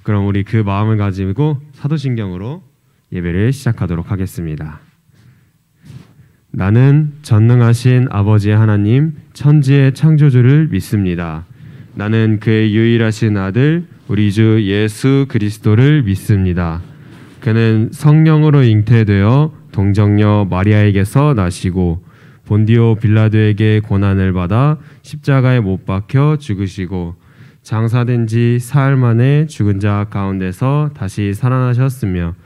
그럼 우리 그 마음을 가지고 사도신경으로 예배를 시작하도록 하겠습니다. 나는 전능하신 아버지 하나님 천지의 창조주를 믿습니다. 나는 그의 유일하신 아들 우리 주 예수 그리스도를 믿습니다. 그는 성령으로 잉태되어 동정녀 마리아에게서 나시고 본디오 빌라도에게 고난을 받아 십자가에 못 박혀 죽으시고 장사된 지 사흘 만에 죽은 자 가운데서 다시 살아나셨으며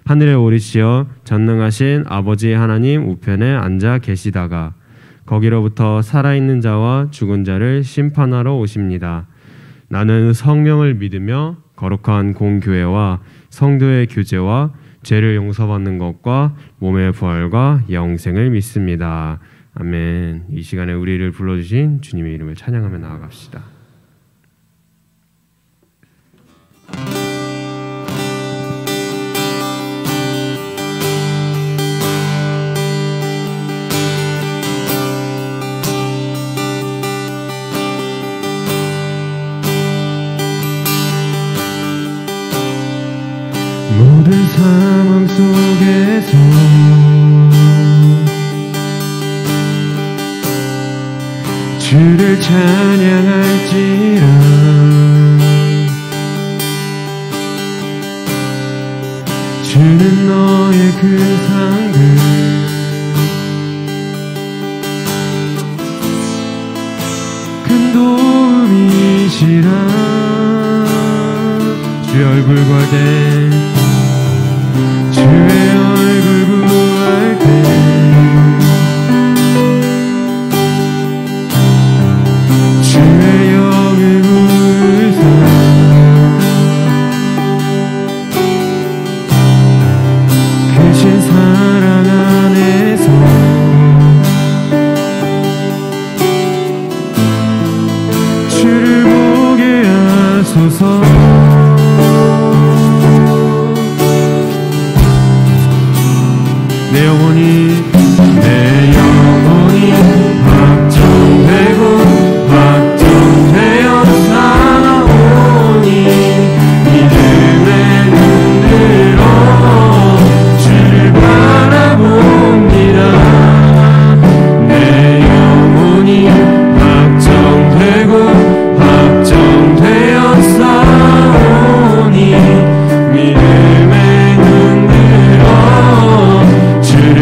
하늘에 오르시어 전능하신 아버지 하나님 우편에 앉아 계시다가 거기로부터 살아있는 자와 죽은 자를 심판하러 오십니다. 나는 성령을 믿으며 거룩한 공교회와 성도의 교제와 죄를 용서받는 것과 몸의 부활과 영생을 믿습니다. 아멘. 이 시간에 우리를 불러주신 주님의 이름을 찬양하며 나아갑시다. 모든 상황 속에서 주를 찬양할지라 주는 너의 그 상급 큰 도움이시라 주의 얼굴 구할 때 주의 얼굴 구할 때 주의 영을 부르사 크신 사랑 안에서 주를 보게 하소서. 내 영혼이 확정되고 확정되어 살아오니 믿음에 눈들어 주를 바라봅니다. 내 영혼이 확정되고 확정되어 살아오니 믿음에 눈들어 주를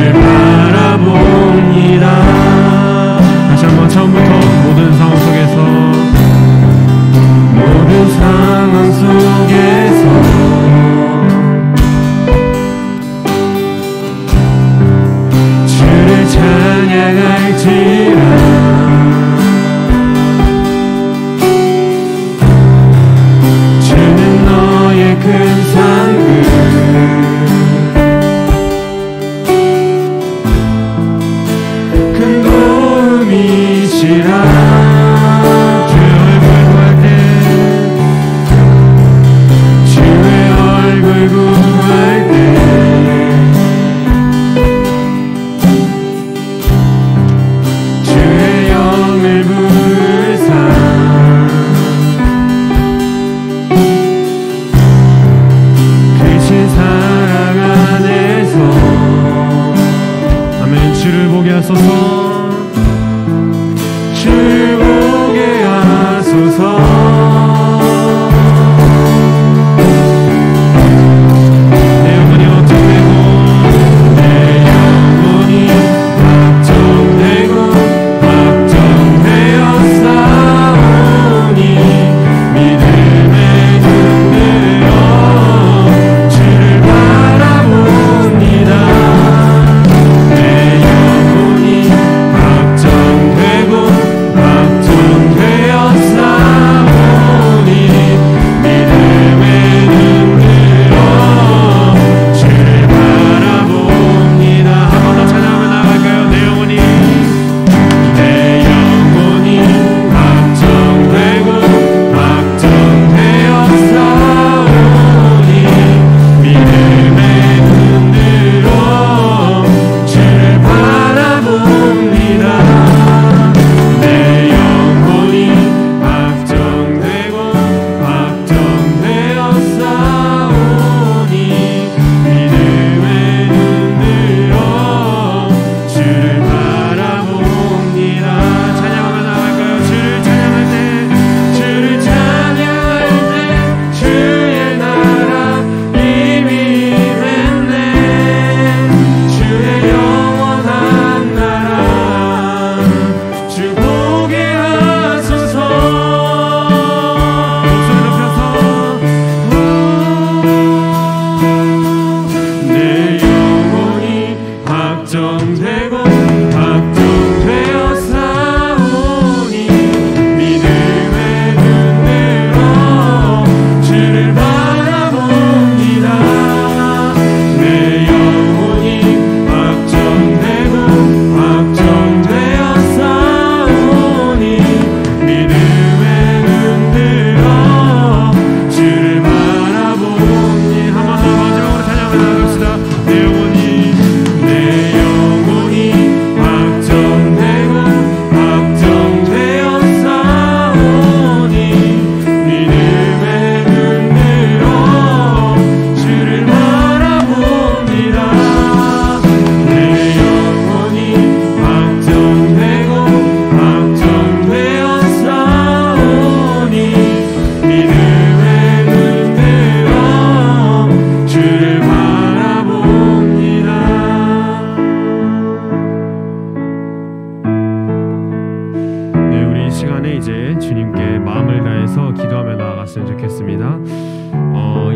주셨으면 좋겠습니다.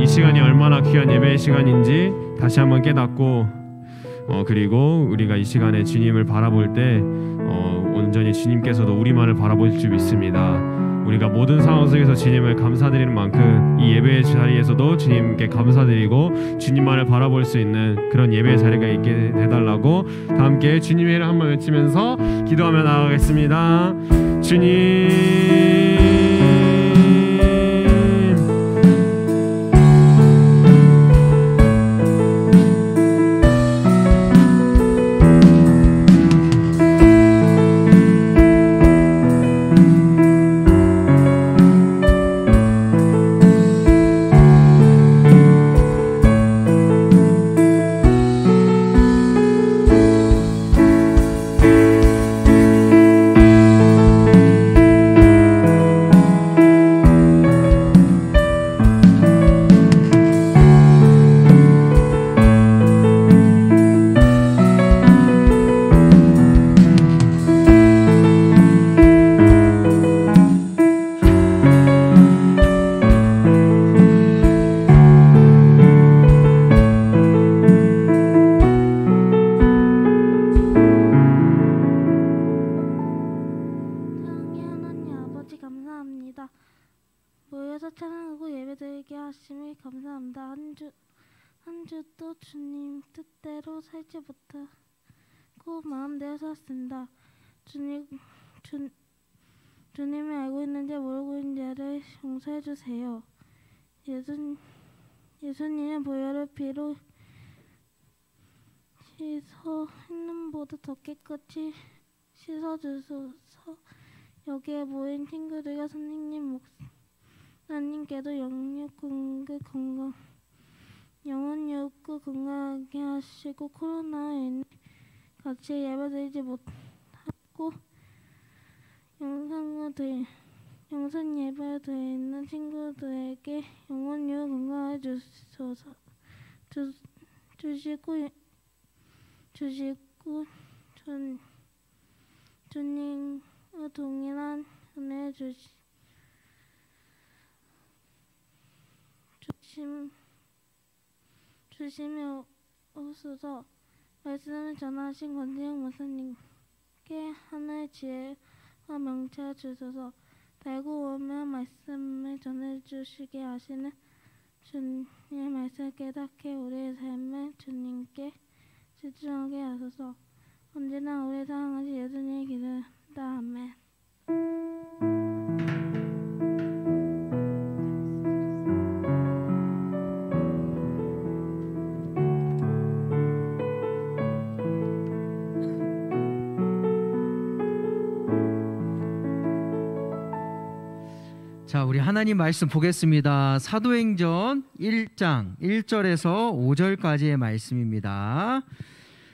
이 시간이 얼마나 귀한 예배의 시간인지 다시 한번 깨닫고 그리고 우리가 이 시간에 주님을 바라볼 때 온전히 주님께서도 우리만을 바라볼 줄 믿습니다. 우리가 모든 상황 속에서 주님을 감사드리는 만큼 이 예배의 자리에서도 주님께 감사드리고 주님만을 바라볼 수 있는 그런 예배의 자리가 있게 해달라고 다 함께 주님의 이름 한번 외치면서 기도하며 나아가겠습니다. 주님 모여서 찬양하고 예배드리게 하심을 감사합니다. 한 주도 주님 뜻대로 살지 못하고 마음대로 살았습니다. 주님이 알고 있는지 모르고 있는지를 용서해 주세요. 예수님의 보혈의 피로 씻어 했는보다 더 깨끗이 씻어주소서. 여기에 모인 친구들과 선생님, 목사님께도 영혼 욕구 건강하게 하시고 코로나에 같이 예배드리지 못하고 영상 예배 드리는 친구들에게 영혼 욕구 건강해 주시고 주님과 동일한 은혜 주시며 오소서. 말씀을 전하신 권지영 목사님께 하나의 지혜와 명철 주소서. 달고 오면 말씀을 전해주시게 하시는 주님의 말씀을 깨닫게 우리의 삶을 주님께 집중하게 하소서. 언제나 우리 사랑하신 예수님의 기도다. 아멘. 자, 우리 하나님 말씀 보겠습니다. 사도행전 1장 1절에서 5절까지의 말씀입니다.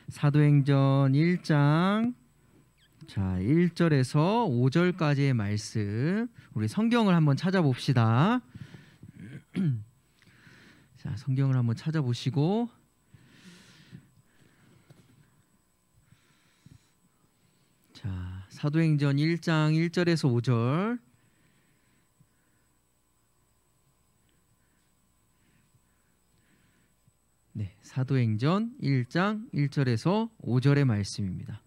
사도행전 1장 1절에서 5절까지의 말씀, 우리 성경을 한번 찾아봅시다. 자, 성경을 한번 찾아보시고 자, 사도행전 1장 1절에서 5절. 네, 사도행전 1장 1절에서 5절의 말씀입니다.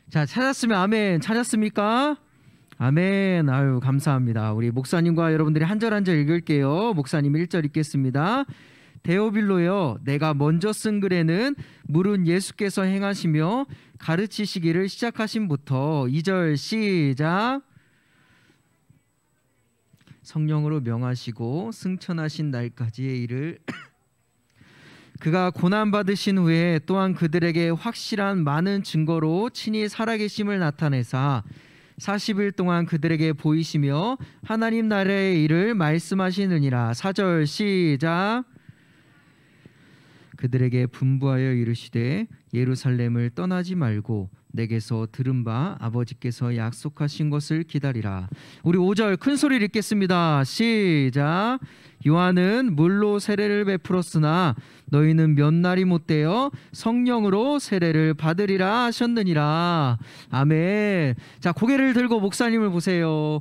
자, 찾았으면 아멘. 찾았습니까? 아멘. 아유, 감사합니다. 우리 목사님과 여러분들이 한 절 한 절 읽을게요. 목사님 1절 읽겠습니다. 데오빌로여, 내가 먼저 쓴 글에는 물은 예수께서 행하시며 가르치시기를 시작하심부터 2절 시작. 성령으로 명하시고 승천하신 날까지의 일을 그가 고난받으신 후에 또한 그들에게 확실한 많은 증거로 친히 살아계심을 나타내사 40일 동안 그들에게 보이시며 하나님 나라의 일을 말씀하시느니라. 4절 시작. 그들에게 분부하여 이르시되 예루살렘을 떠나지 말고 내게서 들은 바 아버지께서 약속하신 것을 기다리라. 우리 5절 큰 소리를 읽겠습니다. 시작. 요한은 물로 세례를 베풀었으나 너희는 몇 날이 못되어 성령으로 세례를 받으리라 하셨느니라. 아멘. 자, 고개를 들고 목사님을 보세요.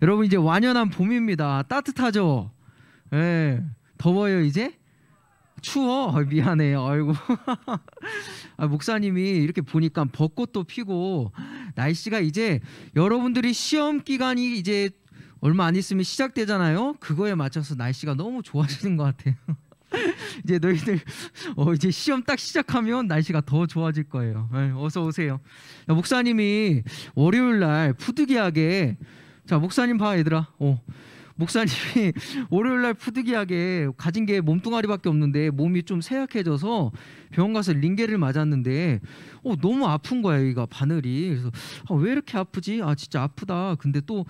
여러분 이제 완연한 봄입니다. 따뜻하죠? 예. 더워요 이제? 추워? 미안해요. 아이고. 목사님이 이렇게 보니까 벚꽃도 피고 날씨가 이제 여러분들이 시험 기간이 이제 얼마 안 있으면 시작되잖아요. 그거에 맞춰서 날씨가 너무 좋아지는 것 같아요. 이제 너희들 이제 시험 딱 시작하면 날씨가 더 좋아질 거예요. 어서 오세요. 목사님이 월요일 날 푸드기하게, 자 목사님 봐 얘들아. 목사님이 월요일 날 푸드기하게 가진 게 몸뚱아리밖에 없는데 몸이 좀 쇠약해져서 병원 가서 링겔을 맞았는데 너무 아픈 거야. 여기가 바늘이. 그래서 왜 이렇게 아프지? 진짜 아프다. 근데 또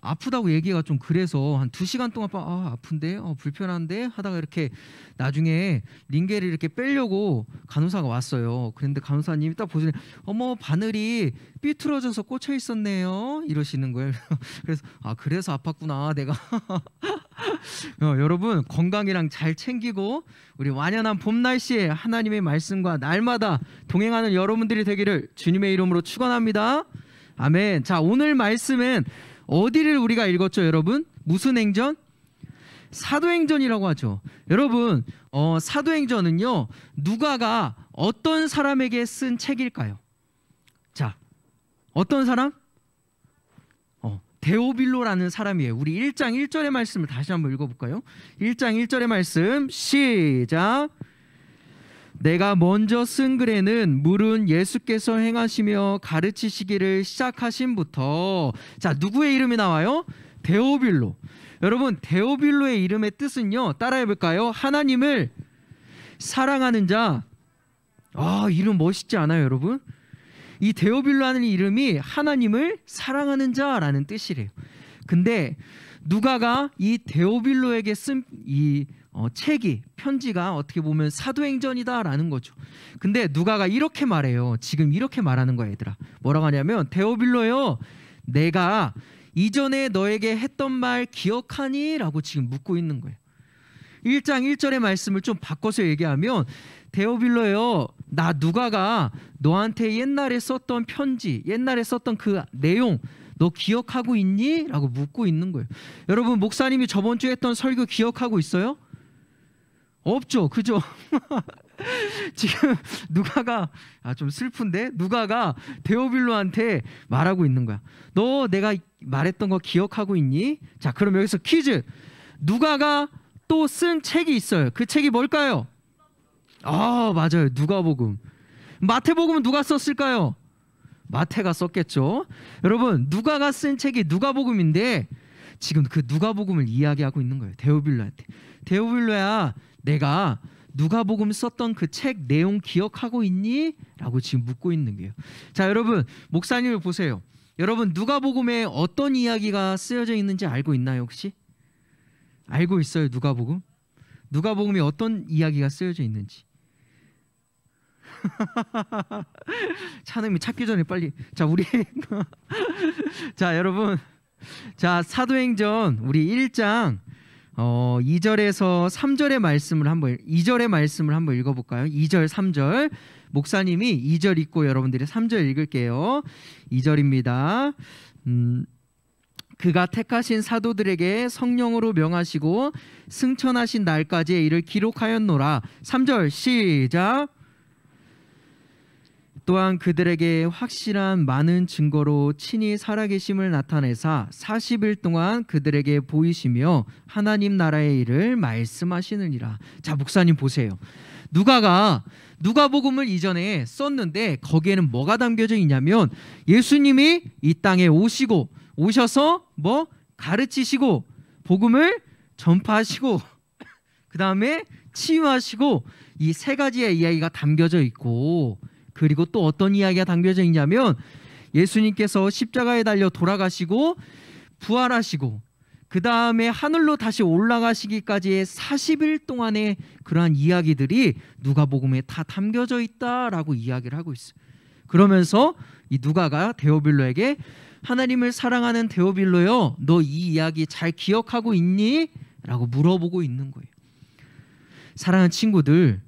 아프다고 얘기가 좀 그래서 한 2시간 동안 아픈데 불편한데 하다가 이렇게 나중에 링겔을 이렇게 빼려고 간호사가 왔어요. 그런데 간호사님이 딱 보시니 어머 바늘이 삐뚤어져서 꽂혀 있었네요 이러시는 거예요. 그래서 그래서 아팠구나 내가. 여러분 건강이랑 잘 챙기고 우리 완연한 봄 날씨에 하나님의 말씀과 날마다 동행하는 여러분들이 되기를 주님의 이름으로 축원합니다. 아멘. 자 오늘 말씀은 어디를 우리가 읽었죠 여러분? 무슨 행전? 사도행전이라고 하죠. 여러분 사도행전은요 누가가 어떤 사람에게 쓴 책일까요? 자 어떤 사람? 데오빌로라는 사람이에요. 우리 1장 1절의 말씀을 다시 한번 읽어볼까요? 1장 1절의 말씀 시작. 내가 먼저 쓴 글에는 물은 예수께서 행하시며 가르치시기를 시작하신부터, 자 누구의 이름이 나와요? 데오빌로. 여러분 데오빌로의 이름의 뜻은요 따라해볼까요? 하나님을 사랑하는 자. 이름 멋있지 않아요 여러분? 이 데오빌로라는 이름이 하나님을 사랑하는 자라는 뜻이래요. 근데 누가가 이 데오빌로에게 쓴 이 책이, 편지가 어떻게 보면 사도행전이다라는 거죠. 근데 누가가 이렇게 말해요. 지금 이렇게 말하는 거야 얘들아. 뭐라고 하냐면 데오빌로요 내가 이전에 너에게 했던 말 기억하니? 라고 지금 묻고 있는 거예요. 1장 1절의 말씀을 좀 바꿔서 얘기하면 데오빌로요 나 누가가 너한테 옛날에 썼던 편지, 옛날에 썼던 그 내용 너 기억하고 있니? 라고 묻고 있는 거예요. 여러분 목사님이 저번 주에 했던 설교 기억하고 있어요? 없죠, 그죠? 지금 누가가 좀 슬픈데 누가가 데오빌로한테 말하고 있는 거야. 너 내가 말했던 거 기억하고 있니? 자 그럼 여기서 퀴즈. 누가가 또 쓴 책이 있어요. 그 책이 뭘까요? 맞아요, 누가복음. 마태복음은 누가 썼을까요? 마태가 썼겠죠. 여러분 누가가 쓴 책이 누가복음인데 지금 그 누가복음을 이야기하고 있는 거예요 데오빌로한테. 데오빌로야 내가 누가복음 썼던 그 책 내용 기억하고 있니? 라고 지금 묻고 있는 거예요. 자 여러분 목사님을 보세요. 여러분 누가복음에 어떤 이야기가 쓰여져 있는지 알고 있나요 혹시? 알고 있어요 누가복음? 누가복음에 어떤 이야기가 쓰여져 있는지. 찬음이 찾기 전에 빨리. 자 우리 자 여러분 자 사도행전 우리 1장 2절에서 3절의 말씀을 한번 2절의 말씀을 한번 읽어볼까요? 2절 3절 목사님이 2절 읽고 여러분들이 3절 읽을게요. 2절입니다. 그가 택하신 사도들에게 성령으로 명하시고 승천하신 날까지의 일을 기록하였노라. 3절 시작. 또한 그들에게 확실한 많은 증거로 친히 살아계심을 나타내사 40일 동안 그들에게 보이시며 하나님 나라의 일을 말씀하시느니라. 자 목사님 보세요. 누가가 누가복음을 이전에 썼는데 거기에는 뭐가 담겨져 있냐면 예수님이 이 땅에 오셔서 뭐 가르치시고 복음을 전파하시고 그 다음에 치유하시고 이 세 가지의 이야기가 담겨져 있고, 그리고 또 어떤 이야기가 담겨져 있냐면 예수님께서 십자가에 달려 돌아가시고 부활하시고 그 다음에 하늘로 다시 올라가시기까지의 40일 동안의 그러한 이야기들이 누가복음에 다 담겨져 있다라고 이야기를 하고 있어요. 그러면서 이 누가가 데오빌로에게 하나님을 사랑하는 데오빌로요, 너 이 이야기 잘 기억하고 있니? 라고 물어보고 있는 거예요. 사랑하는 친구들,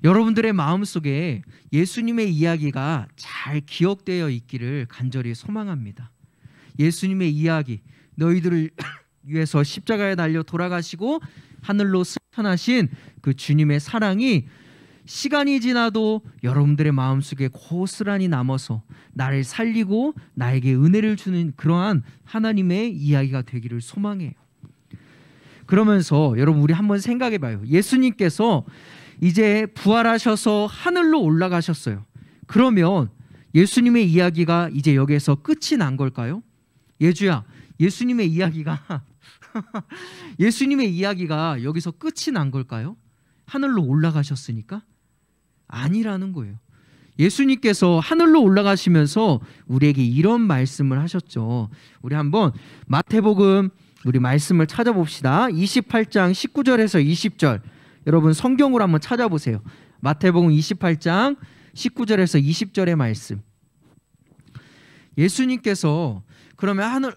여러분들의 마음속에 예수님의 이야기가 잘 기억되어 있기를 간절히 소망합니다. 예수님의 이야기, 너희들을 위해서 십자가에 달려 돌아가시고 하늘로 승천하신 그 주님의 사랑이 시간이 지나도 여러분들의 마음속에 고스란히 남아서 나를 살리고 나에게 은혜를 주는 그러한 하나님의 이야기가 되기를 소망해요. 그러면서 여러분 우리 한번 생각해 봐요. 예수님께서 이제 부활하셔서 하늘로 올라가셨어요. 그러면 예수님의 이야기가 이제 여기에서 끝이 난 걸까요? 예주야, 예수님의 이야기가 예수님의 이야기가 여기서 끝이 난 걸까요? 하늘로 올라가셨으니까? 아니라는 거예요. 예수님께서 하늘로 올라가시면서 우리에게 이런 말씀을 하셨죠. 우리 한번 마태복음 우리 말씀을 찾아봅시다. 28장 19절에서 20절. 여러분 성경으로 한번 찾아보세요. 마태복음 28장 19절에서 20절의 말씀. 예수님께서 그러면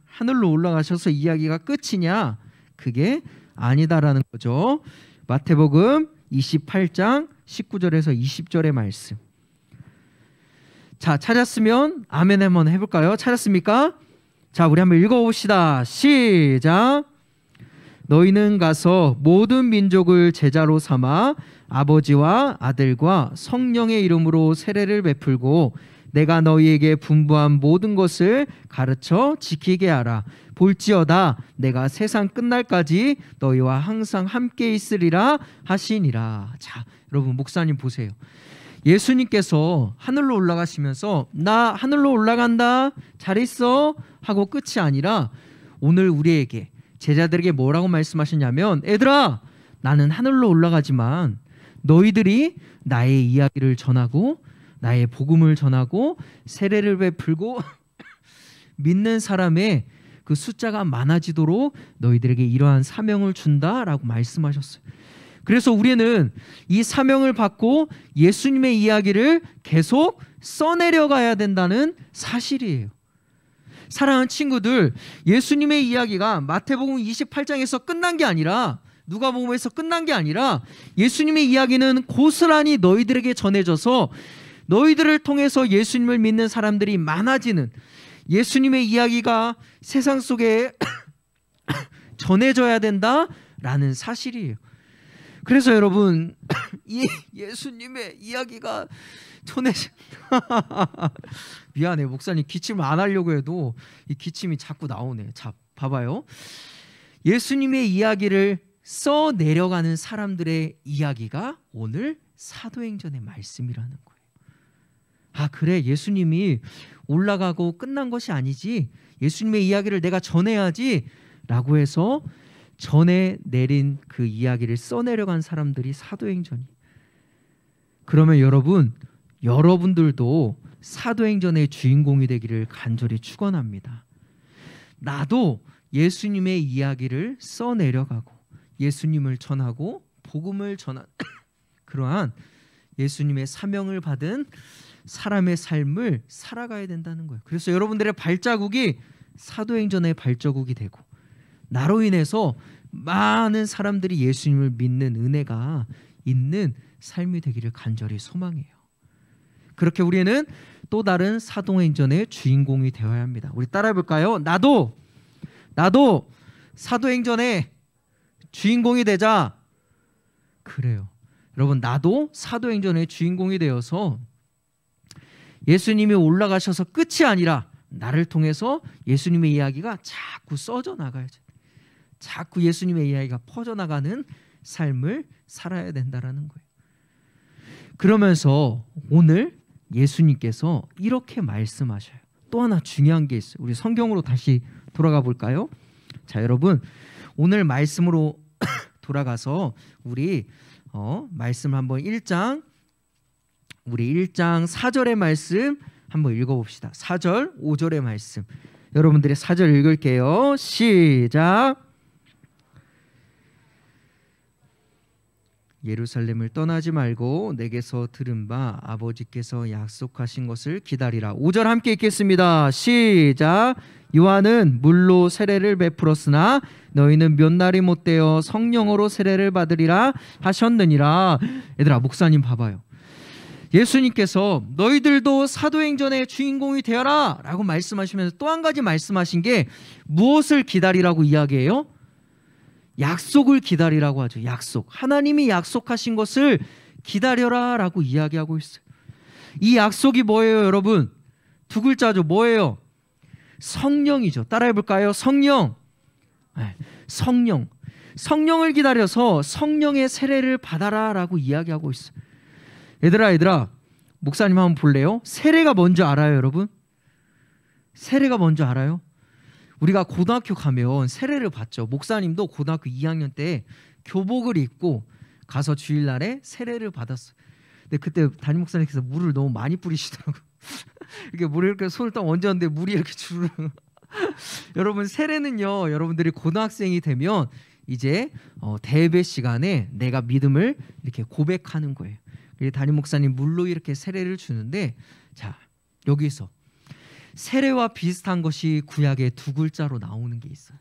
하늘로 올라가셔서 이야기가 끝이냐? 그게 아니다라는 거죠. 마태복음 28장 19절에서 20절의 말씀. 자, 찾았으면 아멘 한번 해볼까요? 찾았습니까? 자, 우리 한번 읽어봅시다. 시작. 너희는 가서 모든 민족을 제자로 삼아 아버지와 아들과 성령의 이름으로 세례를 베풀고 내가 너희에게 분부한 모든 것을 가르쳐 지키게 하라. 볼지어다 내가 세상 끝날까지 너희와 항상 함께 있으리라 하시니라. 자, 여러분 목사님 보세요. 예수님께서 하늘로 올라가시면서 나 하늘로 올라간다 잘 있어 하고 끝이 아니라 오늘 우리에게 제자들에게 뭐라고 말씀하셨냐면 얘들아 나는 하늘로 올라가지만 너희들이 나의 이야기를 전하고 나의 복음을 전하고 세례를 베풀고 믿는 사람의 그 숫자가 많아지도록 너희들에게 이러한 사명을 준다라고 말씀하셨어요. 그래서 우리는 이 사명을 받고 예수님의 이야기를 계속 써내려가야 된다는 사실이에요. 사랑하는 친구들, 예수님의 이야기가 마태복음 28장에서 끝난 게 아니라 누가복음에서 끝난 게 아니라 예수님의 이야기는 고스란히 너희들에게 전해져서 너희들을 통해서 예수님을 믿는 사람들이 많아지는 예수님의 이야기가 세상 속에 전해져야 된다라는 사실이에요. 그래서 여러분 이 예수님의 이야기가 미안해 목사님 기침을 안 하려고 해도 이 기침이 자꾸 나오네. 자 봐봐요. 예수님의 이야기를 써 내려가는 사람들의 이야기가 오늘 사도행전의 말씀이라는 거예요. 아 그래 예수님이 올라가고 끝난 것이 아니지 예수님의 이야기를 내가 전해야지 라고 해서 전해 내린 그 이야기를 써내려간 사람들이 사도행전이. 그러면 여러분들도 사도행전의 주인공이 되기를 간절히 축원합니다. 나도 예수님의 이야기를 써내려가고 예수님을 전하고 복음을 전한 그러한 예수님의 사명을 받은 사람의 삶을 살아가야 된다는 거예요. 그래서 여러분들의 발자국이 사도행전의 발자국이 되고 나로 인해서 많은 사람들이 예수님을 믿는 은혜가 있는 삶이 되기를 간절히 소망해요. 그렇게 우리는 또 다른 사도행전의 주인공이 되어야 합니다. 우리 따라해 볼까요? 나도 사도행전의 주인공이 되자. 그래요. 여러분 나도 사도행전의 주인공이 되어서 예수님이 올라가셔서 끝이 아니라 나를 통해서 예수님의 이야기가 자꾸 써져 나가야죠. 자꾸 예수님의 이야기가 퍼져나가는 삶을 살아야 된다라는 거예요. 그러면서 오늘 예수님께서 이렇게 말씀하셔요. 또 하나 중요한 게 있어요. 우리 성경으로 다시 돌아가 볼까요? 자 여러분 오늘 말씀으로 돌아가서 우리 말씀 한번 1장 4절의 말씀 한번 읽어봅시다. 4절 5절의 말씀 여러분들의 4절 읽을게요. 시작. 예루살렘을 떠나지 말고 내게서 들은 바 아버지께서 약속하신 것을 기다리라. 5절 함께 읽겠습니다. 시작. 요한은 물로 세례를 베풀었으나 너희는 몇 날이 못되어 성령으로 세례를 받으리라 하셨느니라. 얘들아 목사님 봐봐요. 예수님께서 너희들도 사도행전의 주인공이 되어라 라고 말씀하시면서 또 한 가지 말씀하신 게 무엇을 기다리라고 이야기해요? 약속을 기다리라고 하죠. 약속. 하나님이 약속하신 것을 기다려라 라고 이야기하고 있어요. 이 약속이 뭐예요, 여러분? 두 글자죠. 뭐예요? 성령이죠. 따라해 볼까요? 성령. 성령. 성령을 기다려서 성령의 세례를 받아라 라고 이야기하고 있어요. 얘들아, 목사님 한번 볼래요? 세례가 뭔지 알아요, 여러분? 세례가 뭔지 알아요? 우리가 고등학교 가면 세례를 받죠. 목사님도 고등학교 2학년 때 교복을 입고 가서 주일날에 세례를 받았어요. 근데 그때 담임 목사님께서 물을 너무 많이 뿌리시더라고요. 이렇게 물을 이렇게 손을 딱 얹었는데 물이 이렇게 주르르. 여러분, 세례는요, 여러분들이 고등학생이 되면 이제 대배 시간에 내가 믿음을 이렇게 고백하는 거예요. 담임 목사님 물로 이렇게 세례를 주는데, 자, 여기서 세례와 비슷한 것이 구약에 두 글자로 나오는 게 있어요.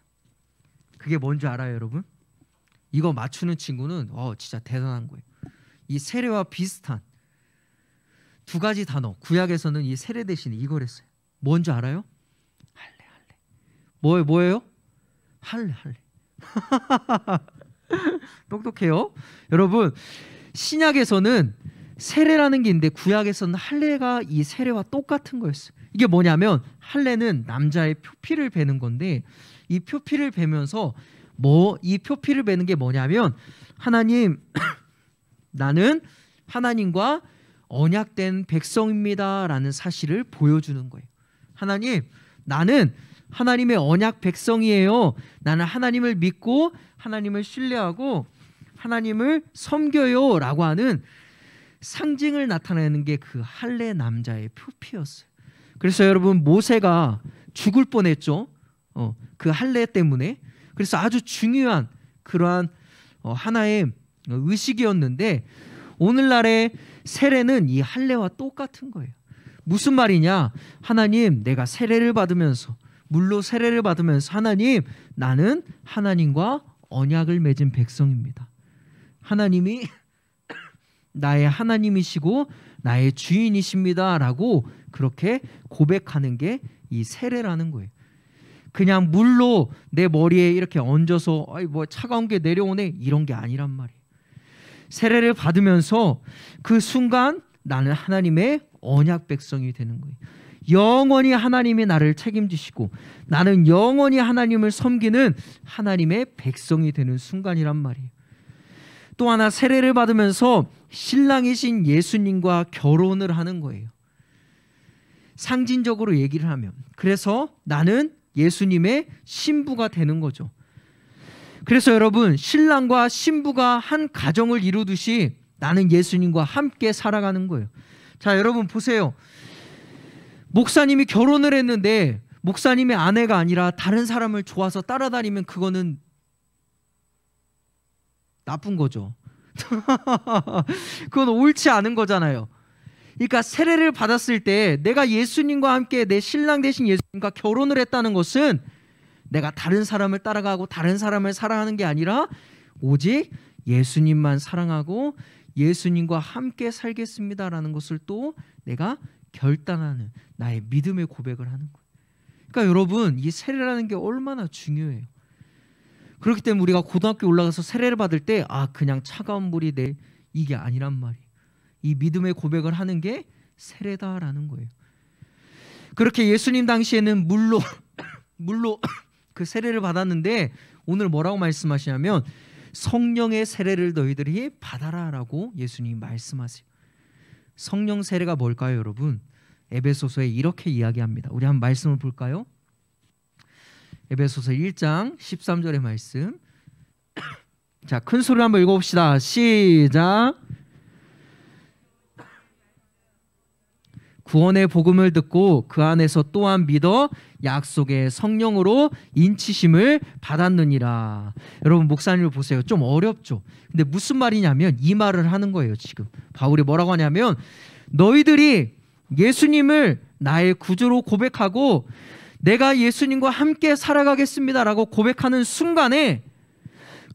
그게 뭔지 알아요, 여러분? 이거 맞추는 친구는 진짜 대단한 거예요. 이 세례와 비슷한 두 가지 단어, 구약에서는 이 세례 대신에 이걸 했어요. 뭔지 알아요? 할례. 뭐예요? 할례. 똑똑해요. 여러분, 신약에서는 세례라는 게 있는데 구약에서는 할례가 이 세례와 똑같은 거였어요. 이게 뭐냐면 할례는 남자의 표피를 베는 건데, 이 표피를 베면서 이 표피를 베는 게 뭐냐면, 하나님, 나는 하나님과 언약된 백성입니다 라는 사실을 보여주는 거예요. 하나님, 나는 하나님의 언약 백성이에요. 나는 하나님을 믿고 하나님을 신뢰하고 하나님을 섬겨요 라고 하는 상징을 나타내는 게 그 할례 남자의 표피였어요. 그래서 여러분, 모세가 죽을 뻔했죠. 그 할례 때문에. 그래서 아주 중요한 그러한 하나의 의식이었는데, 오늘날의 세례는 이 할례와 똑같은 거예요. 무슨 말이냐? 하나님, 내가 세례를 받으면서, 물로 세례를 받으면서, 하나님, 나는 하나님과 언약을 맺은 백성입니다. 하나님이 나의 하나님이시고 나의 주인이십니다 라고 그렇게 고백하는 게 이 세례라는 거예요. 그냥 물로 내 머리에 이렇게 얹어서 뭐 차가운 게 내려오네, 이런 게 아니란 말이에요. 세례를 받으면서 그 순간 나는 하나님의 언약 백성이 되는 거예요. 영원히 하나님이 나를 책임지시고 나는 영원히 하나님을 섬기는 하나님의 백성이 되는 순간이란 말이에요. 또 하나, 세례를 받으면서 신랑이신 예수님과 결혼을 하는 거예요. 상징적으로 얘기를 하면. 그래서 나는 예수님의 신부가 되는 거죠. 그래서 여러분, 신랑과 신부가 한 가정을 이루듯이 나는 예수님과 함께 살아가는 거예요. 자, 여러분 보세요. 목사님이 결혼을 했는데 목사님의 아내가 아니라 다른 사람을 좋아서 따라다니면 그거는 나쁜 거죠. 그건 옳지 않은 거잖아요. 그러니까 세례를 받았을 때 내가 예수님과 함께 내 신랑 되신 예수님과 결혼을 했다는 것은 내가 다른 사람을 따라가고 다른 사람을 사랑하는 게 아니라 오직 예수님만 사랑하고 예수님과 함께 살겠습니다라는 것을 또 내가 결단하는 나의 믿음의 고백을 하는 거예요. 그러니까 여러분, 이 세례라는 게 얼마나 중요해요. 그렇기 때문에 우리가 고등학교 올라가서 세례를 받을 때 그냥 차가운 물이 이게 아니란 말이에요. 이 믿음의 고백을 하는 게 세례다라는 거예요. 그렇게 예수님 당시에는 물로 그 세례를 받았는데, 오늘 뭐라고 말씀하시냐면 성령의 세례를 너희들이 받아라라고 예수님이 말씀하세요. 성령 세례가 뭘까요, 여러분? 에베소서에 이렇게 이야기합니다. 우리 한번 말씀을 볼까요? 에베소서 1장 13절의 말씀. 자, 큰 소리로 한번 읽어봅시다. 시작. 구원의 복음을 듣고 그 안에서 또한 믿어 약속의 성령으로 인치심을 받았느니라. 여러분, 목사님을 보세요. 좀 어렵죠? 근데 무슨 말이냐면 이 말을 하는 거예요. 지금 바울이 뭐라고 하냐면, 너희들이 예수님을 나의 구주로 고백하고 내가 예수님과 함께 살아가겠습니다라고 고백하는 순간에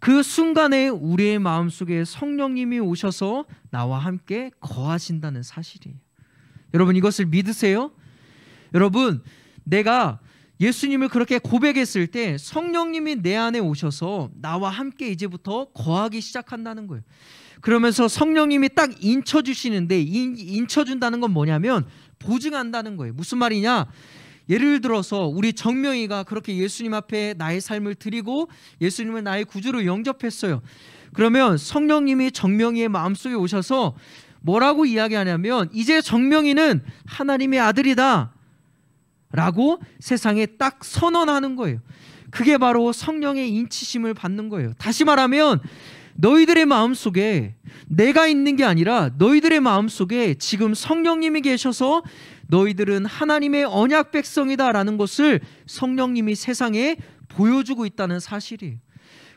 그 순간에 우리의 마음속에 성령님이 오셔서 나와 함께 거하신다는 사실이에요. 여러분 이것을 믿으세요? 여러분 내가 예수님을 그렇게 고백했을 때 성령님이 내 안에 오셔서 나와 함께 이제부터 거하기 시작한다는 거예요. 그러면서 성령님이 딱 인쳐주시는데 인쳐준다는 건 뭐냐면 보증한다는 거예요. 무슨 말이냐? 예를 들어서 우리 정명이가 그렇게 예수님 앞에 나의 삶을 드리고 예수님을 나의 구주로 영접했어요. 그러면 성령님이 정명이의 마음속에 오셔서 뭐라고 이야기하냐면 이제 정명이는 하나님의 아들이다 라고 세상에 딱 선언하는 거예요. 그게 바로 성령의 인치심을 받는 거예요. 다시 말하면 너희들의 마음속에 내가 있는 게 아니라 너희들의 마음속에 지금 성령님이 계셔서 너희들은 하나님의 언약 백성이다 라는 것을 성령님이 세상에 보여주고 있다는 사실이에요.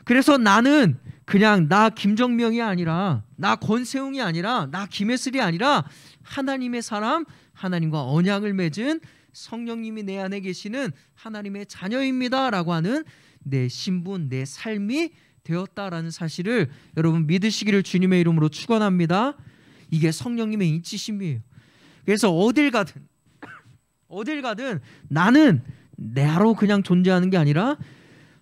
그래서 나는 그냥 나 김정명이 아니라 나 권세웅이 아니라 나 김혜슬이 아니라 하나님의 사람, 하나님과 언약을 맺은 성령님이 내 안에 계시는 하나님의 자녀입니다 라고 하는 내 신분, 내 삶이 되었다라는 사실을 여러분 믿으시기를 주님의 이름으로 축원합니다. 이게 성령님의 인치심이에요. 그래서 어딜 가든 나는 나로 그냥 존재하는 게 아니라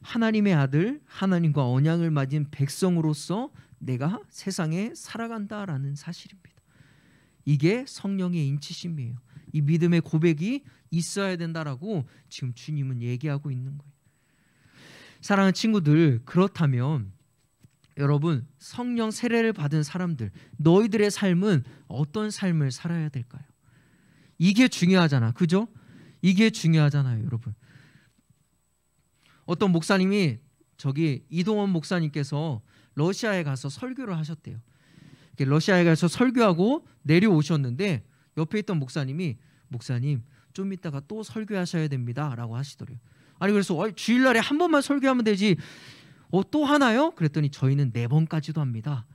하나님의 아들, 하나님과 언약을 맺은 백성으로서 내가 세상에 살아간다라는 사실입니다. 이게 성령의 인치심이에요. 이 믿음의 고백이 있어야 된다라고 지금 주님은 얘기하고 있는 거예요. 사랑하는 친구들, 그렇다면 여러분 성령 세례를 받은 사람들, 너희들의 삶은 어떤 삶을 살아야 될까요? 이게 중요하잖아, 그죠? 이게 중요하잖아요, 여러분. 어떤 목사님이 이동원 목사님께서 러시아에 가서 설교를 하셨대요. 러시아에 가서 설교하고 내려오셨는데 옆에 있던 목사님 좀 이따가 또 설교하셔야 됩니다 라고 하시더래요. 아니 그래서 주일날에 한 번만 설교하면 되지 또 하나요? 그랬더니 저희는 4번까지도 합니다.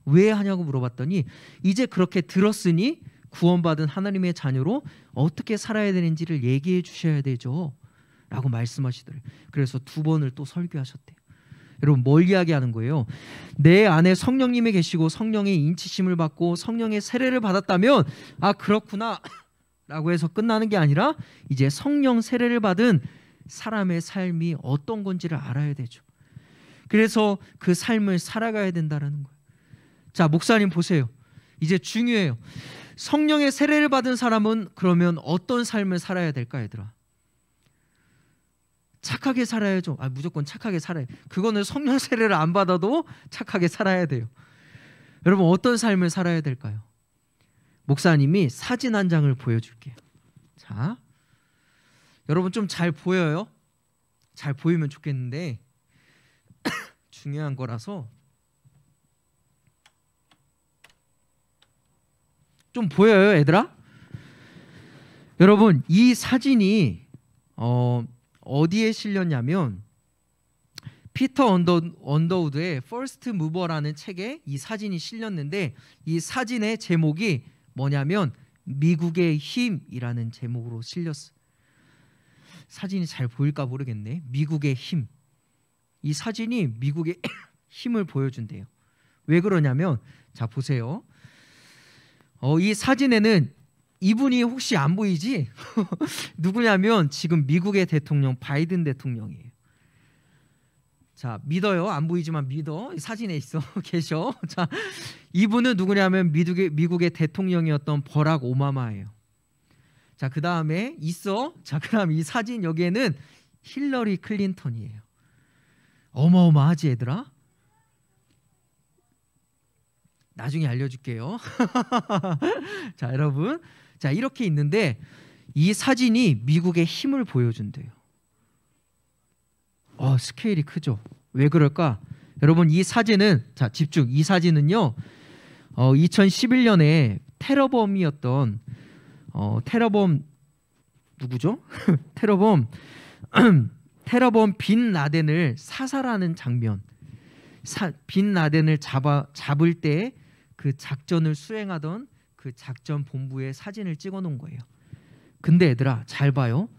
왜 하냐고 물어봤더니 이제 그렇게 들었으니 구원받은 하나님의 자녀로 어떻게 살아야 되는지를 얘기해 주셔야 되죠 라고 말씀하시더래요. 그래서 2번을 또 설교하셨대요. 여러분 뭘 이야기하는 거예요? 내 안에 성령님이 계시고 성령의 인치심을 받고 성령의 세례를 받았다면 아 그렇구나 라고 해서 끝나는 게 아니라 이제 성령 세례를 받은 사람의 삶이 어떤 건지를 알아야 되죠. 그래서 그 삶을 살아가야 된다는 거예요. 자, 목사님 보세요. 이제 중요해요. 성령의 세례를 받은 사람은 그러면 어떤 삶을 살아야 될까, 얘들아? 착하게 살아야죠. 무조건 착하게 살아야 돼요. 그거는 성령 세례를 안 받아도 착하게 살아야 돼요. 여러분 어떤 삶을 살아야 될까요? 목사님이 사진 한 장을 보여줄게요. 자, 여러분 좀 잘 보여요? 잘 보이면 좋겠는데 중요한 거라서 좀 보여요, 얘들아? 여러분 이 사진이 어디에 실렸냐면 피터 언더우드의 First Mover라는 책에 이 사진이 실렸는데 이 사진의 제목이 뭐냐면 미국의 힘이라는 제목으로 실렸어. 사진이 잘 보일까 모르겠네. 미국의 힘. 이 사진이 미국의 힘을 보여준대요. 왜 그러냐면 자 보세요. 이 사진에는 이분이 혹시 안 보이지? 누구냐면 지금 미국의 대통령 바이든 대통령이에요. 자 믿어요. 안 보이지만 믿어. 사진에 있어. 계셔. 자 이분은 누구냐면 미국의 대통령이었던 버락 오바마예요. 자 그 다음에 있어. 자 그 다음 이 사진 여기에는 힐러리 클린턴이에요. 어마어마하지 얘들아? 나중에 알려줄게요. 자 여러분 자 이렇게 있는데 이 사진이 미국의 힘을 보여준대요. 스케일이 크죠. 왜 그럴까? 여러분 이 사진은 자 집중. 이 사진은요 2011년에 테러범이었던 테러범 누구죠? 테러범 빈 라덴을 사살하는 장면. 빈 라덴을 잡을 때 그 작전을 수행하던 그 작전 본부의 사진을 찍어 놓은 거예요. 근데 얘들아 잘 봐요.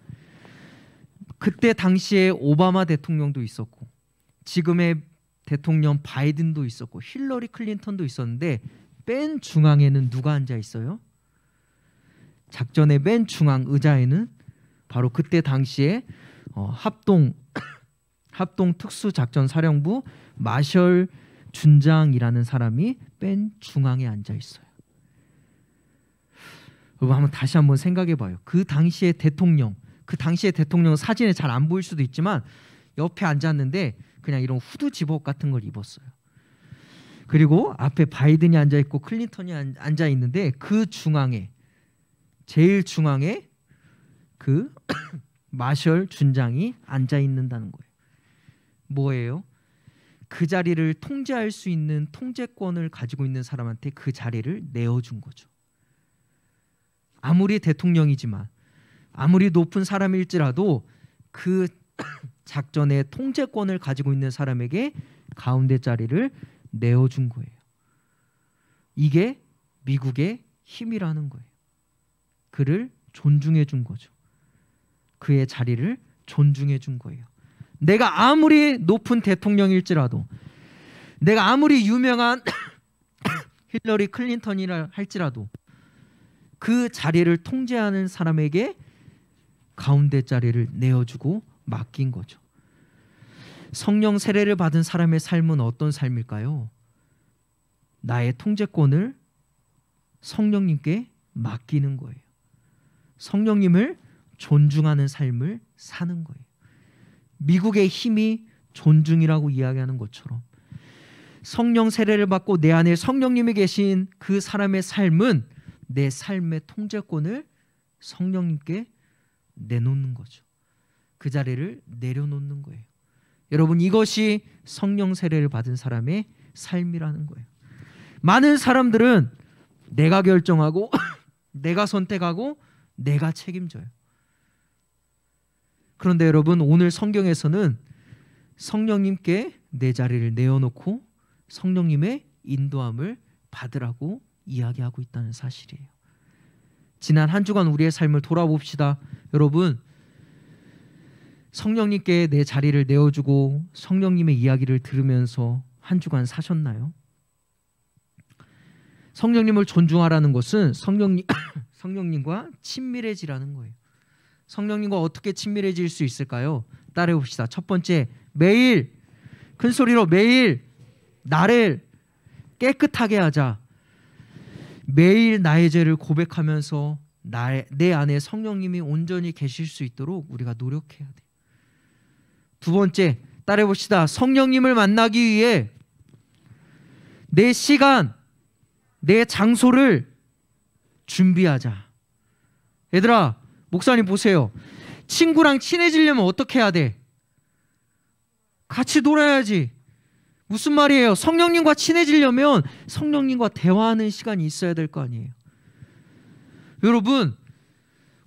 그때 당시에 오바마 대통령도 있었고 지금의 대통령 바이든도 있었고 힐러리 클린턴도 있었는데 맨 중앙에는 누가 앉아 있어요? 작전의 맨 중앙 의자에는 바로 그때 당시에 합동 특수작전사령부 마셜 준장이라는 사람이 맨 중앙에 앉아 있어요. 여러분 다시 한번 생각해 봐요. 그 당시의 대통령 사진에 잘 안 보일 수도 있지만 옆에 앉았는데 그냥 이런 후드 집업 같은 걸 입었어요. 그리고 앞에 바이든이 앉아 있고 클린턴이 앉아 있는데 그 중앙에 제일 중앙에 그 마셜 준장이 앉아 있는다는 거예요. 뭐예요? 그 자리를 통제할 수 있는 통제권을 가지고 있는 사람한테 그 자리를 내어준 거죠. 아무리 대통령이지만 아무리 높은 사람일지라도 그 작전의 통제권을 가지고 있는 사람에게 가운데 자리를 내어준 거예요. 이게 미국의 힘이라는 거예요. 그를 존중해 준 거죠. 그의 자리를 존중해 준 거예요. 내가 아무리 높은 대통령일지라도, 내가 아무리 유명한 힐러리 클린턴이라 할지라도 그 자리를 통제하는 사람에게 가운데 자리를 내어주고 맡긴 거죠. 성령 세례를 받은 사람의 삶은 어떤 삶일까요? 나의 통제권을 성령님께 맡기는 거예요. 성령님을 존중하는 삶을 사는 거예요. 미국의 힘이 존중이라고 이야기하는 것처럼 성령 세례를 받고 내 안에 성령님이 계신 그 사람의 삶은 내 삶의 통제권을 성령님께 내놓는 거죠. 그 자리를 내려놓는 거예요. 여러분, 이것이 성령 세례를 받은 사람의 삶이라는 거예요. 많은 사람들은 내가 결정하고 내가 선택하고 내가 책임져요. 그런데 여러분, 오늘 성경에서는 성령님께 내 자리를 내어놓고 성령님의 인도함을 받으라고 이야기하고 있다는 사실이에요. 지난 한 주간 우리의 삶을 돌아봅시다. 여러분, 성령님께 내 자리를 내어주고 성령님의 이야기를 들으면서 한 주간 사셨나요? 성령님을 존중하라는 것은 성령님과 친밀해지라는 거예요. 성령님과 어떻게 친밀해질 수 있을까요? 따라해 봅시다. 첫 번째, 매일, 큰 소리로 매일 나를 깨끗하게 하자. 매일 나의 죄를 고백하면서 내 안에 성령님이 온전히 계실 수 있도록 우리가 노력해야 돼. 두 번째, 따라해 봅시다. 성령님을 만나기 위해 내 시간, 내 장소를 준비하자. 얘들아, 목사님 보세요. 친구랑 친해지려면 어떻게 해야 돼? 같이 놀아야지. 무슨 말이에요? 성령님과 친해지려면 성령님과 대화하는 시간이 있어야 될 거 아니에요. 여러분,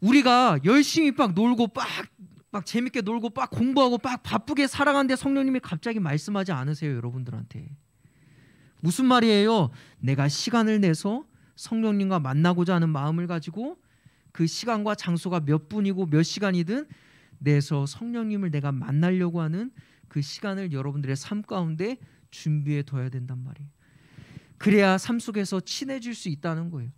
우리가 열심히 막 놀고 막 재밌게 놀고 막 공부하고 막 바쁘게 살아가는데 성령님이 갑자기 말씀하지 않으세요, 여러분들한테. 무슨 말이에요? 내가 시간을 내서 성령님과 만나고자 하는 마음을 가지고 그 시간과 장소가 몇 분이고 몇 시간이든 내서 성령님을 내가 만나려고 하는 그 시간을 여러분들의 삶 가운데 준비해 둬야 된단 말이에요. 그래야 삶 속에서 친해질 수 있다는 거예요.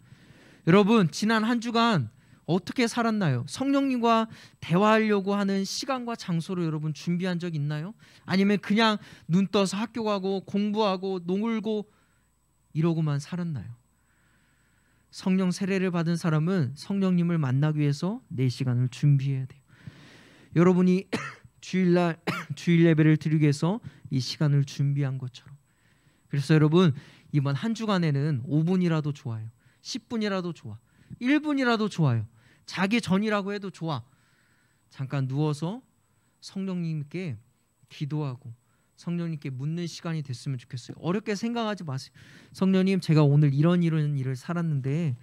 여러분, 지난 한 주간 어떻게 살았나요? 성령님과 대화하려고 하는 시간과 장소를 여러분 준비한 적 있나요? 아니면 그냥 눈 떠서 학교 가고 공부하고 놀고 이러고만 살았나요? 성령 세례를 받은 사람은 성령님을 만나기 위해서 내 시간을 준비해야 돼요. 여러분이 주일날 주일 예배를 드리기 위해서 이 시간을 준비한 것처럼. 그래서 여러분, 이번 한 주간에는 5분이라도 좋아요. 10분이라도 좋아. 1분이라도 좋아요. 자기 전이라고 해도 좋아. 잠깐 누워서 성령님께 기도하고 성령님께 묻는 시간이 됐으면 좋겠어요. 어렵게 생각하지 마세요. 성령님, 제가 오늘 이런 일을 살았는데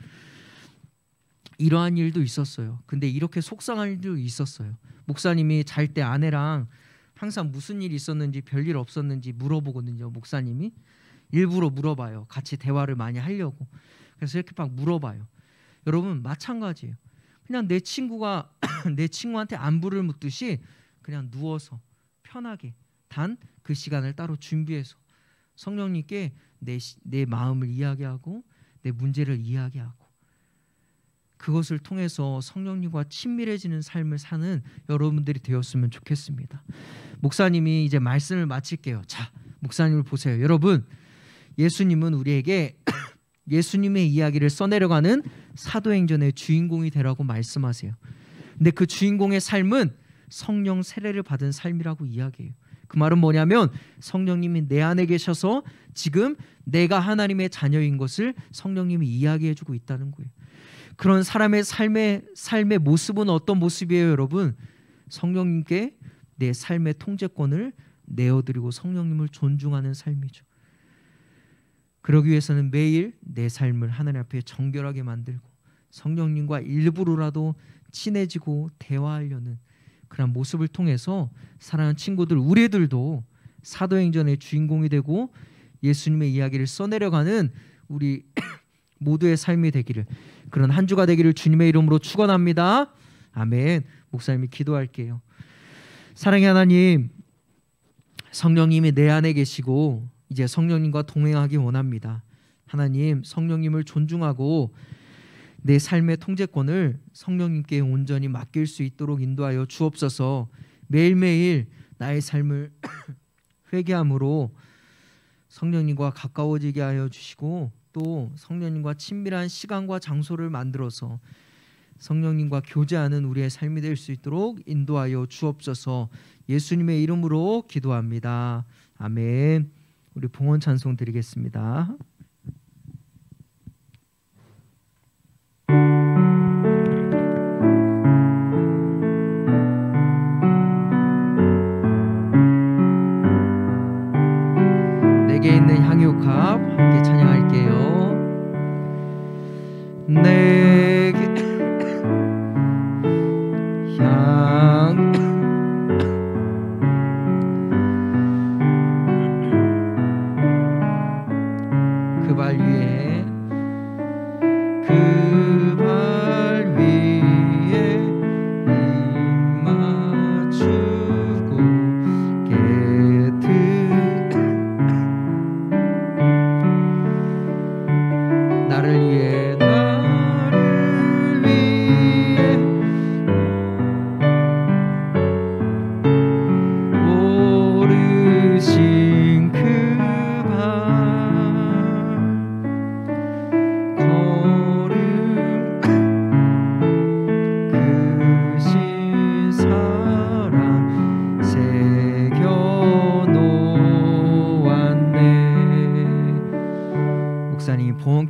이러한 일도 있었어요. 근데 이렇게 속상한 일도 있었어요. 목사님이 잘 때 아내랑 항상 무슨 일이 있었는지 별일 없었는지 물어보거든요. 목사님이 일부러 물어봐요. 같이 대화를 많이 하려고. 그래서 이렇게 막 물어봐요. 여러분, 마찬가지예요. 그냥 내 친구가 내 친구한테 안부를 묻듯이 그냥 누워서 편하게 단 그 시간을 따로 준비해서 성령님께 내 마음을 이야기하고 내 문제를 이야기하고 그것을 통해서 성령님과 친밀해지는 삶을 사는 여러분들이 되었으면 좋겠습니다. 목사님이 이제 말씀을 마칠게요. 자, 목사님을 보세요. 여러분, 예수님은 우리에게 예수님의 이야기를 써내려가는 사도행전의 주인공이 되라고 말씀하세요. 근데 그 주인공의 삶은 성령 세례를 받은 삶이라고 이야기해요. 그 말은 뭐냐면 성령님이 내 안에 계셔서 지금 내가 하나님의 자녀인 것을 성령님이 이야기해주고 있다는 거예요. 그런 사람의 삶의 모습은 어떤 모습이에요, 여러분? 성령님께 내 삶의 통제권을 내어드리고 성령님을 존중하는 삶이죠. 그러기 위해서는 매일 내 삶을 하나님 앞에 정결하게 만들고 성령님과 일부러라도 친해지고 대화하려는 그런 모습을 통해서 사랑하는 친구들, 우리들도 사도행전의 주인공이 되고 예수님의 이야기를 써내려가는 우리 모두의 삶이 되기를, 그런 한 주가 되기를 주님의 이름으로 축원합니다. 아멘. 목사님이 기도할게요. 사랑의 하나님, 성령님이 내 안에 계시고 이제 성령님과 동행하기 원합니다. 하나님, 성령님을 존중하고 내 삶의 통제권을 성령님께 온전히 맡길 수 있도록 인도하여 주옵소서. 매일매일 나의 삶을 회개함으로 성령님과 가까워지게 하여 주시고 또 성령님과 친밀한 시간과 장소를 만들어서 성령님과 교제하는 우리의 삶이 될 수 있도록 인도하여 주옵소서. 예수님의 이름으로 기도합니다. 아멘. 우리 봉헌 찬송 드리겠습니다. 내게 있는 향유값 함께 찬양할게요. 내게 향 그 발 위에 그 발 위에 입 맞추고 나를 위해 오르신 그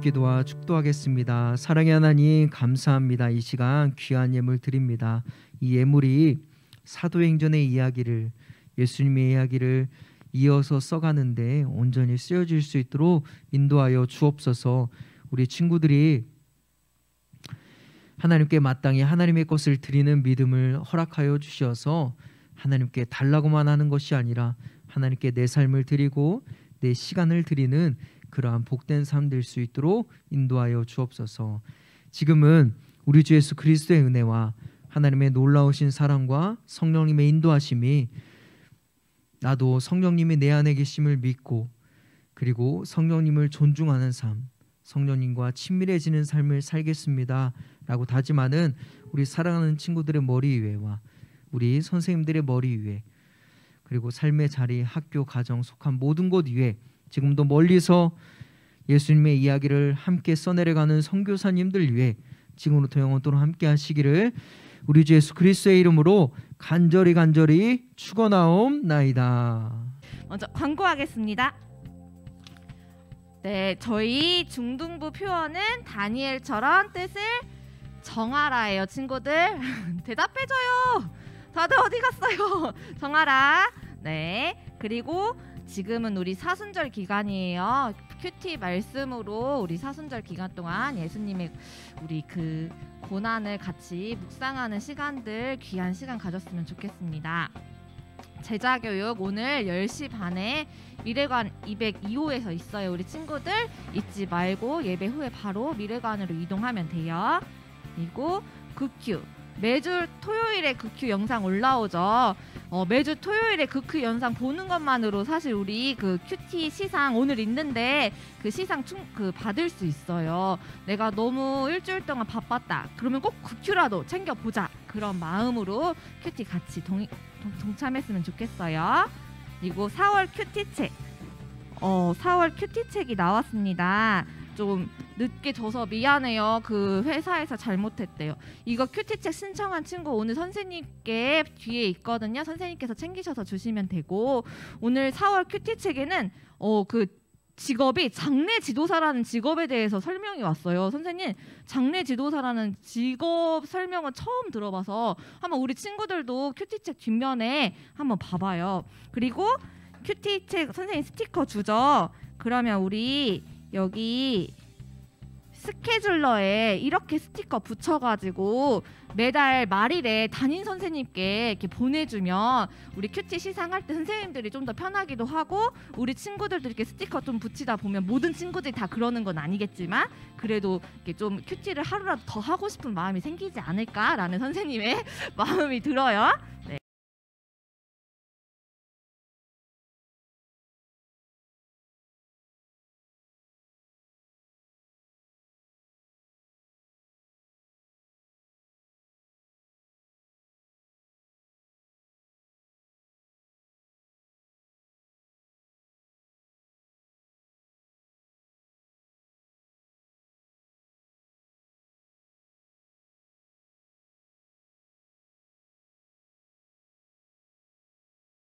기도와 축도하겠습니다. 사랑의 하나님, 감사합니다. 이 시간 귀한 예물 드립니다. 이 예물이 사도행전의 이야기를, 예수님의 이야기를 이어서 써가는데 온전히 쓰여질 수 있도록 인도하여 주옵소서. 우리 친구들이 하나님께 마땅히 하나님의 것을 드리는 믿음을 허락하여 주셔서 하나님께 달라고만 하는 것이 아니라 하나님께 내 삶을 드리고 내 시간을 드리는 그러한 복된 삶 될 수 있도록 인도하여 주옵소서. 지금은 우리 주 예수 그리스도의 은혜와 하나님의 놀라우신 사랑과 성령님의 인도하심이, 나도 성령님이 내 안에 계심을 믿고 그리고 성령님을 존중하는 삶, 성령님과 친밀해지는 삶을 살겠습니다 라고 다짐하는 우리 사랑하는 친구들의 머리 위에와 우리 선생님들의 머리 위에, 그리고 삶의 자리, 학교, 가정 속한 모든 곳 위에 지금도 멀리서 예수님의 이야기를 함께 써내려가는 선교사님들 위해 지금부터 영원토록 함께 하시기를 우리 주 예수 그리스도의 이름으로 간절히 축원하옵나이다. 먼저 광고하겠습니다. 네, 저희 중등부 표어는 다니엘처럼 뜻을 정하라예요. 친구들 대답해줘요. 다들 어디 갔어요? 정하라. 네, 그리고 지금은 우리 사순절 기간이에요. 큐티 말씀으로 우리 사순절 기간 동안 예수님의 우리 그 고난을 같이 묵상하는 시간들, 귀한 시간 가졌으면 좋겠습니다. 제자교육 오늘 10시 반에 미래관 202호에서 있어요. 우리 친구들 잊지 말고 예배 후에 바로 미래관으로 이동하면 돼요. 그리고 굿큐 매주 토요일에 그 큐 영상 올라오죠. 매주 토요일에 그 큐 영상 보는 것만으로 사실 우리 그 큐티 시상 오늘 있는데 그 시상 받을 수 있어요. 내가 너무 일주일 동안 바빴다. 그러면 꼭 그 큐라도 챙겨보자. 그런 마음으로 큐티 같이 동참했으면 좋겠어요. 그리고 4월 큐티 책. 4월 큐티 책이 나왔습니다. 좀 늦게 줘서 미안해요. 그 회사에서 잘못했대요. 이거 큐티책 신청한 친구 오늘 선생님께 뒤에 있거든요. 선생님께서 챙기셔서 주시면 되고, 오늘 4월 큐티책에는 그 직업이 장례 지도사라는 직업에 대해서 설명이 왔어요. 선생님, 장례 지도사라는 직업 설명은 처음 들어봐서 한번 우리 친구들도 큐티책 뒷면에 한번 봐봐요. 그리고 큐티책 선생님 스티커 주죠. 그러면 우리 여기 스케줄러에 이렇게 스티커 붙여가지고 매달 말일에 담임 선생님께 이렇게 보내주면 우리 큐티 시상할 때 선생님들이 좀 더 편하기도 하고, 우리 친구들도 이렇게 스티커 좀 붙이다 보면 모든 친구들이 다 그러는 건 아니겠지만 그래도 이렇게 좀 큐티를 하루라도 더 하고 싶은 마음이 생기지 않을까라는 선생님의 마음이 들어요. 네,